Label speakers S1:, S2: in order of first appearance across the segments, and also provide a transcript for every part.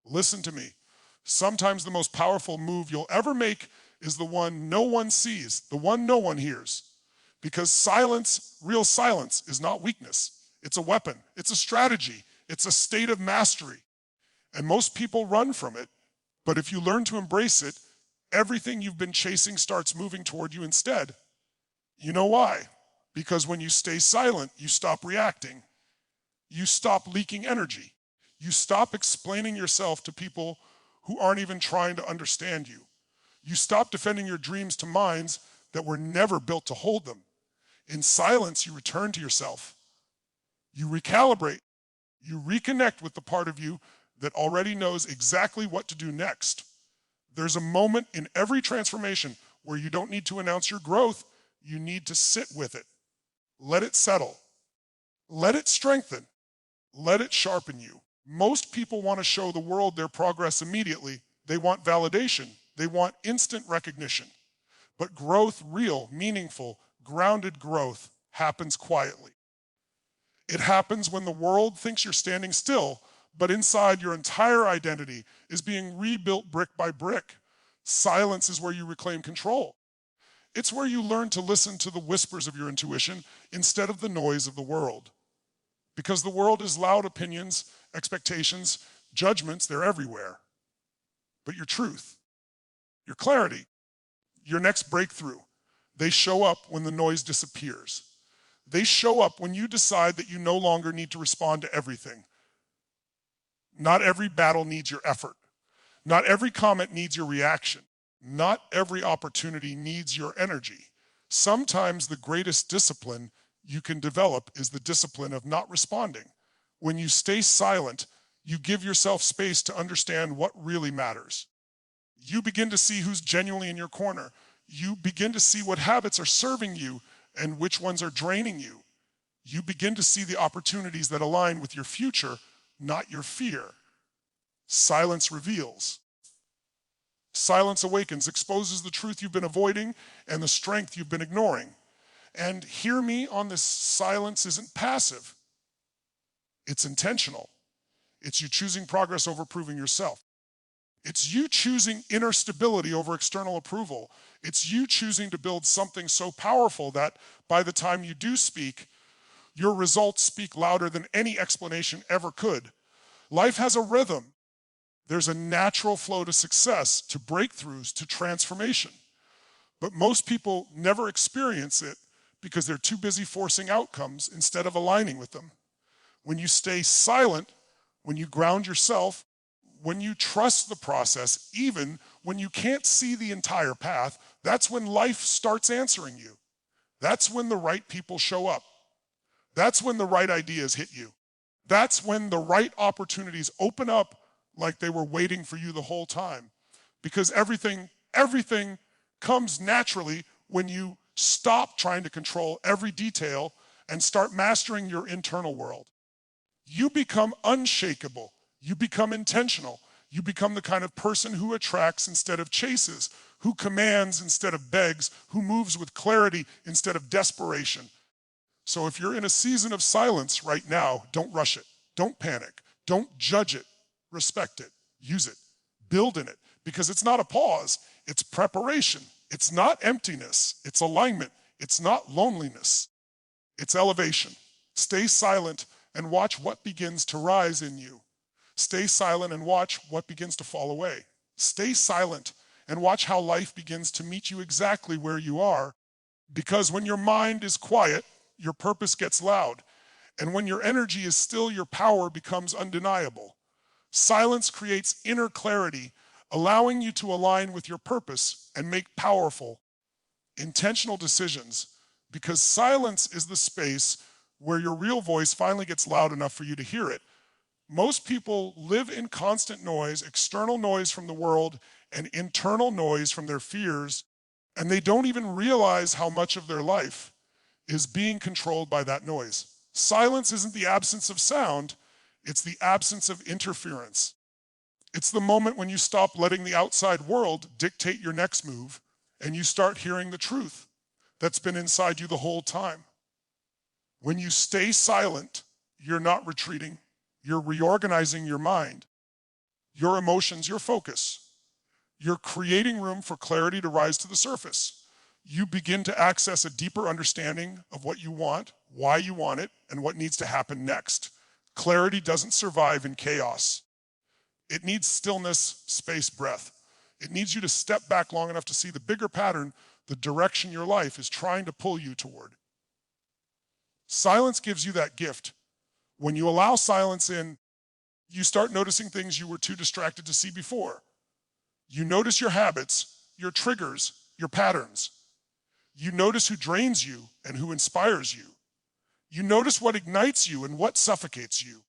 S1: Listen to me. Sometimes the most powerful move you'll ever make is the one no one sees, the one no one hears. Because silence, real silence, is not weakness. It's a weapon. It's a strategy. It's a state of mastery. And most people run from it. But if you learn to embrace it, everything you've been chasing starts moving toward you instead. You know why? Because when you stay silent, you stop reacting. You stop leaking energy. You stop explaining yourself to people who aren't even trying to understand you. You stop defending your dreams to minds that were never built to hold them. In silence, you return to yourself. You recalibrate. You reconnect with the part of you that already knows exactly what to do next. There's a moment in every transformation where you don't need to announce your growth. You need to sit with it. Let it settle. Let it strengthen. Let it sharpen you. Most people want to show the world their progress immediately. They want validation. They want instant recognition. But growth, real, meaningful, grounded growth, happens quietly. It happens when the world thinks you're standing still, but inside your entire identity is being rebuilt brick by brick. Silence is where you reclaim control. It's where you learn to listen to the whispers of your intuition instead of the noise of the world. Because the world is loud opinions, expectations, judgments, they're everywhere. But your truth, your clarity, your next breakthrough, they show up when the noise disappears. They show up when you decide that you no longer need to respond to everything. Not every battle needs your effort. Not every comment needs your reaction. Not every opportunity needs your energy. Sometimes the greatest discipline you can develop is the discipline of not responding. When you stay silent, you give yourself space to understand what really matters. You begin to see who's genuinely in your corner. You begin to see what habits are serving you and which ones are draining you. You begin to see the opportunities that align with your future, not your fear. Silence reveals. Silence awakens, exposes the truth you've been avoiding and the strength you've been ignoring. And hear me on this, silence isn't passive. It's intentional. It's you choosing progress over proving yourself. It's you choosing inner stability over external approval. It's you choosing to build something so powerful that by the time you do speak, your results speak louder than any explanation ever could. Life has a rhythm. There's a natural flow to success, to breakthroughs, to transformation. But most people never experience it because they're too busy forcing outcomes instead of aligning with them. When you stay silent, when you ground yourself, when you trust the process, even when you can't see the entire path, that's when life starts answering you. That's when the right people show up. That's when the right ideas hit you. That's when the right opportunities open up like they were waiting for you the whole time. Because everything comes naturally when you stop trying to control every detail and start mastering your internal world. You become unshakable. You become intentional. You become the kind of person who attracts instead of chases, who commands instead of begs, who moves with clarity instead of desperation. So if you're in a season of silence right now, don't rush it. Don't panic. Don't judge it. Respect it. Use it. Build in it. Because it's not a pause. It's preparation. It's not emptiness. It's alignment. It's not loneliness. It's elevation. Stay silent and watch what begins to rise in you. Stay silent and watch what begins to fall away. Stay silent and watch how life begins to meet you exactly where you are. Because when your mind is quiet, your purpose gets loud. And when your energy is still, your power becomes undeniable. Silence creates inner clarity, allowing you to align with your purpose and make powerful, intentional decisions. Because silence is the space where your real voice finally gets loud enough for you to hear it. Most people live in constant noise, external noise from the world and internal noise from their fears, and they don't even realize how much of their life is being controlled by that noise. Silence isn't the absence of sound, it's the absence of interference. It's the moment when you stop letting the outside world dictate your next move and you start hearing the truth that's been inside you the whole time. When you stay silent, you're not retreating, you're reorganizing your mind. your emotions your focus. You're creating room for clarity to rise to the surface. You begin to access a deeper understanding of what you want, why you want it, and what needs to happen next. Clarity doesn't survive in chaos. It needs stillness, space, breath. It needs you to step back long enough to see the bigger pattern, the direction your life is trying to pull you toward. Silence gives you that gift. When you allow silence in, you start noticing things you were too distracted to see before. You notice your habits, your triggers, your patterns. You notice who drains you and who inspires you. You notice what ignites you and what suffocates you.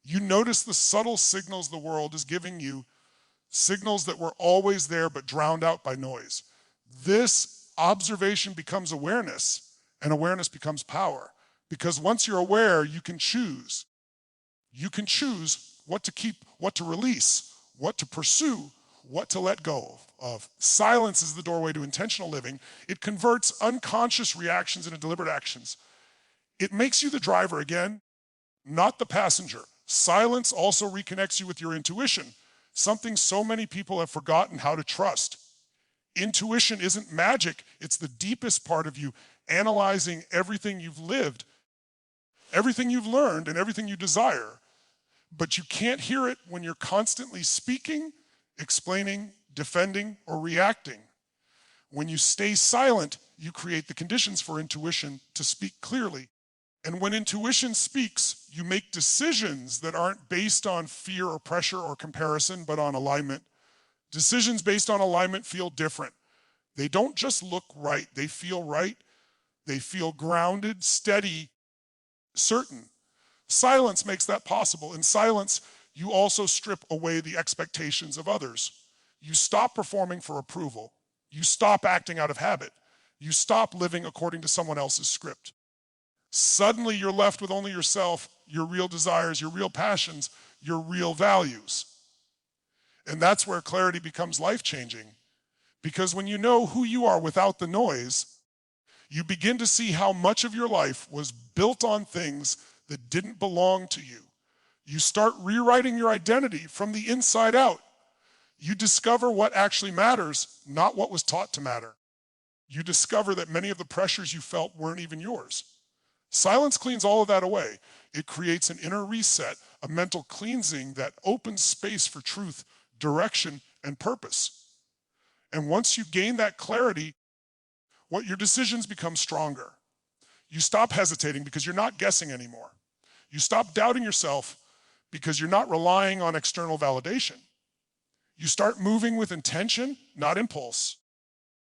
S1: You notice the subtle signals the world is giving you, signals that were always there but drowned out by noise. This observation becomes awareness, and awareness becomes power. Because once you're aware, you can choose. You can choose what to keep, what to release, what to pursue, what to let go of. Silence is the doorway to intentional living. It converts unconscious reactions into deliberate actions. It makes you the driver again, not the passenger. Silence also reconnects you with your intuition, something so many people have forgotten how to trust. Intuition isn't magic. It's the deepest part of you, analyzing everything you've lived, everything you've learned, and everything you desire. But you can't hear it when you're constantly speaking, explaining, defending, or reacting. When you stay silent, you create the conditions for intuition to speak clearly. And when intuition speaks, you make decisions that aren't based on fear or pressure or comparison, but on alignment. Decisions based on alignment feel different. They don't just look right. They feel right. They feel grounded, steady, certain. Silence makes that possible. In silence, you also strip away the expectations of others. You stop performing for approval. You stop acting out of habit. You stop living according to someone else's script. Suddenly you're left with only yourself, your real desires, your real passions, your real values. And that's where clarity becomes life-changing. Because when you know who you are without the noise, you begin to see how much of your life was built on things that didn't belong to you. You start rewriting your identity from the inside out. You discover what actually matters, not what was taught to matter. You discover that many of the pressures you felt weren't even yours. Silence cleans all of that away. It creates an inner reset, a mental cleansing that opens space for truth, direction, and purpose. And once you gain that clarity, what your decisions become stronger. You stop hesitating because you're not guessing anymore. You stop doubting yourself because you're not relying on external validation. You start moving with intention, not impulse.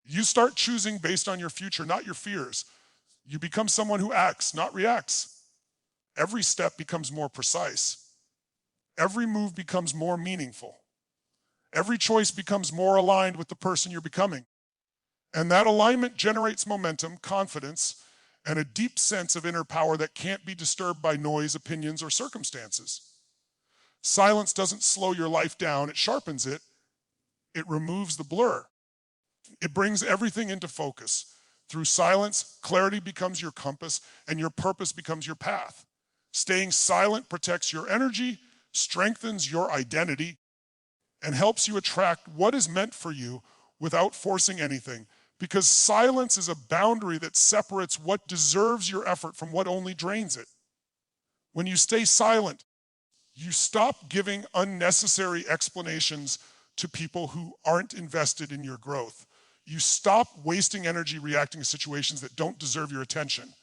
S1: You start choosing based on your future, not your fears. You become someone who acts, not reacts. Every step becomes more precise. Every move becomes more meaningful. Every choice becomes more aligned with the person you're becoming. And that alignment generates momentum, confidence, and a deep sense of inner power that can't be disturbed by noise, opinions, or circumstances. Silence doesn't slow your life down, it sharpens it. It removes the blur. It brings everything into focus. Through silence, clarity becomes your compass, and your purpose becomes your path. Staying silent protects your energy, strengthens your identity, and helps you attract what is meant for you without forcing anything. Because silence is a boundary that separates what deserves your effort from what only drains it. When you stay silent, you stop giving unnecessary explanations to people who aren't invested in your growth. You stop wasting energy reacting to situations that don't deserve your attention.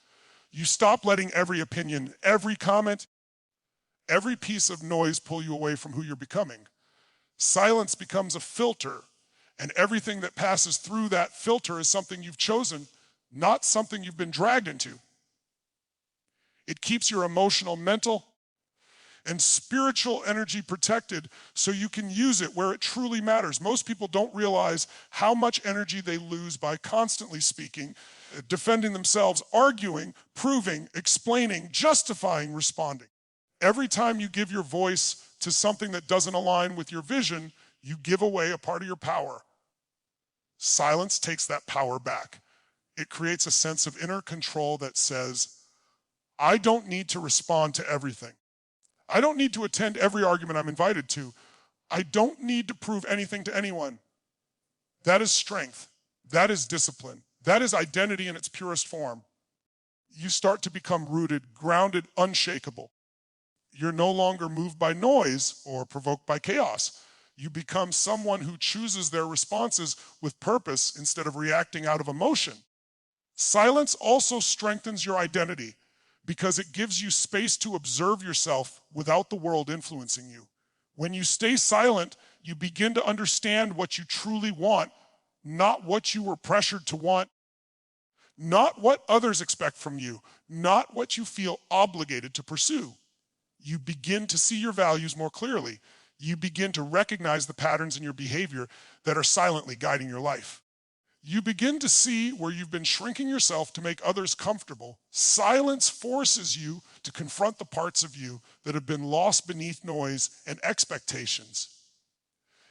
S1: You stop letting every opinion, every comment, every piece of noise pull you away from who you're becoming. Silence becomes a filter, and everything that passes through that filter is something you've chosen, not something you've been dragged into. It keeps your emotional, mental, and spiritual energy protected so you can use it where it truly matters. Most people don't realize how much energy they lose by constantly speaking, defending themselves, arguing, proving, explaining, justifying, responding. Every time you give your voice to something that doesn't align with your vision, you give away a part of your power. Silence takes that power back. It creates a sense of inner control that says, I don't need to respond to everything. I don't need to attend every argument I'm invited to. I don't need to prove anything to anyone. That is strength. That is discipline. That is identity in its purest form. You start to become rooted, grounded, unshakable. You're no longer moved by noise or provoked by chaos. You become someone who chooses their responses with purpose instead of reacting out of emotion. Silence also strengthens your identity because it gives you space to observe yourself without the world influencing you. When you stay silent, you begin to understand what you truly want, not what you were pressured to want, not what others expect from you, not what you feel obligated to pursue. You begin to see your values more clearly. You begin to recognize the patterns in your behavior that are silently guiding your life. You begin to see where you've been shrinking yourself to make others comfortable. Silence forces you to confront the parts of you that have been lost beneath noise and expectations.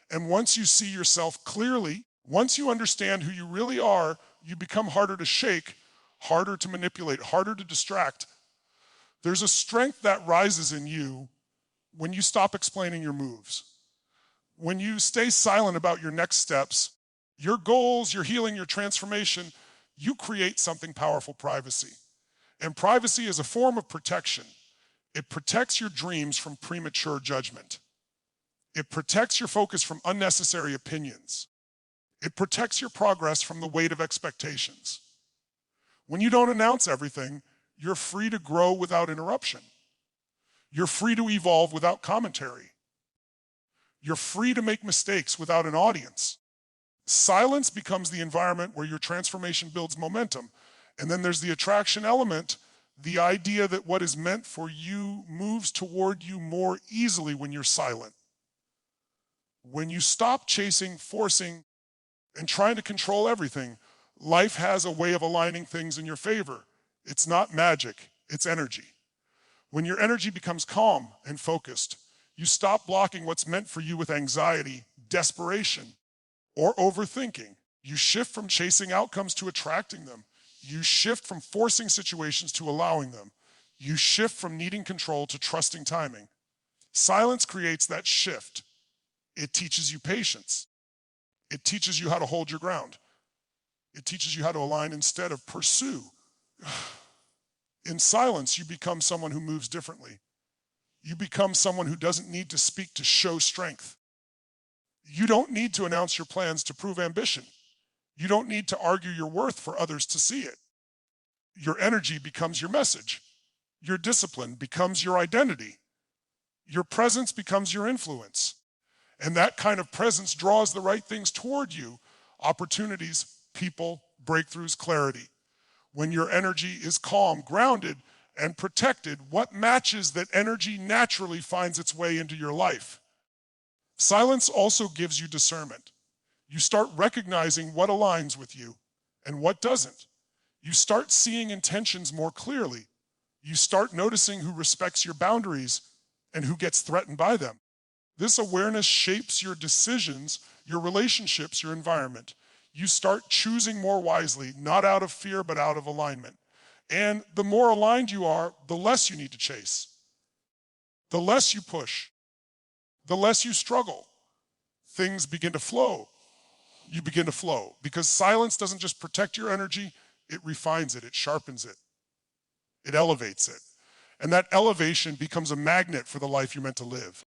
S1: And once you see yourself clearly, once you understand who you really are, you become harder to shake, harder to manipulate, harder to distract. There's a strength that rises in you when you stop explaining your moves. When you stay silent about your next steps, your goals, your healing, your transformation, you create something powerful: privacy. And privacy is a form of protection. It protects your dreams from premature judgment. It protects your focus from unnecessary opinions. It protects your progress from the weight of expectations. When you don't announce everything, you're free to grow without interruption. You're free to evolve without commentary. You're free to make mistakes without an audience. Silence becomes the environment where your transformation builds momentum. And then there's the attraction element, the idea that what is meant for you moves toward you more easily when you're silent. When you stop chasing, forcing, and trying to control everything, life has a way of aligning things in your favor. It's not magic, it's energy. When your energy becomes calm and focused, you stop blocking what's meant for you with anxiety, desperation, or overthinking. You shift from chasing outcomes to attracting them. You shift from forcing situations to allowing them. You shift from needing control to trusting timing. Silence creates that shift. It teaches you patience. It teaches you how to hold your ground. It teaches you how to align instead of pursue. In silence, you become someone who moves differently. You become someone who doesn't need to speak to show strength. You don't need to announce your plans to prove ambition. You don't need to argue your worth for others to see it. Your energy becomes your message. Your discipline becomes your identity. Your presence becomes your influence. And that kind of presence draws the right things toward you: opportunities, people, breakthroughs, clarity. When your energy is calm, grounded, and protected, what matches that energy naturally finds its way into your life. Silence also gives you discernment. You start recognizing what aligns with you and what doesn't. You start seeing intentions more clearly. You start noticing who respects your boundaries and who gets threatened by them. This awareness shapes your decisions, your relationships, your environment. You start choosing more wisely, not out of fear, but out of alignment. And the more aligned you are, the less you need to chase. The less you push. The less you struggle. Things begin to flow. You begin to flow. Because silence doesn't just protect your energy, it refines it, it sharpens it, it elevates it. And that elevation becomes a magnet for the life you're meant to live.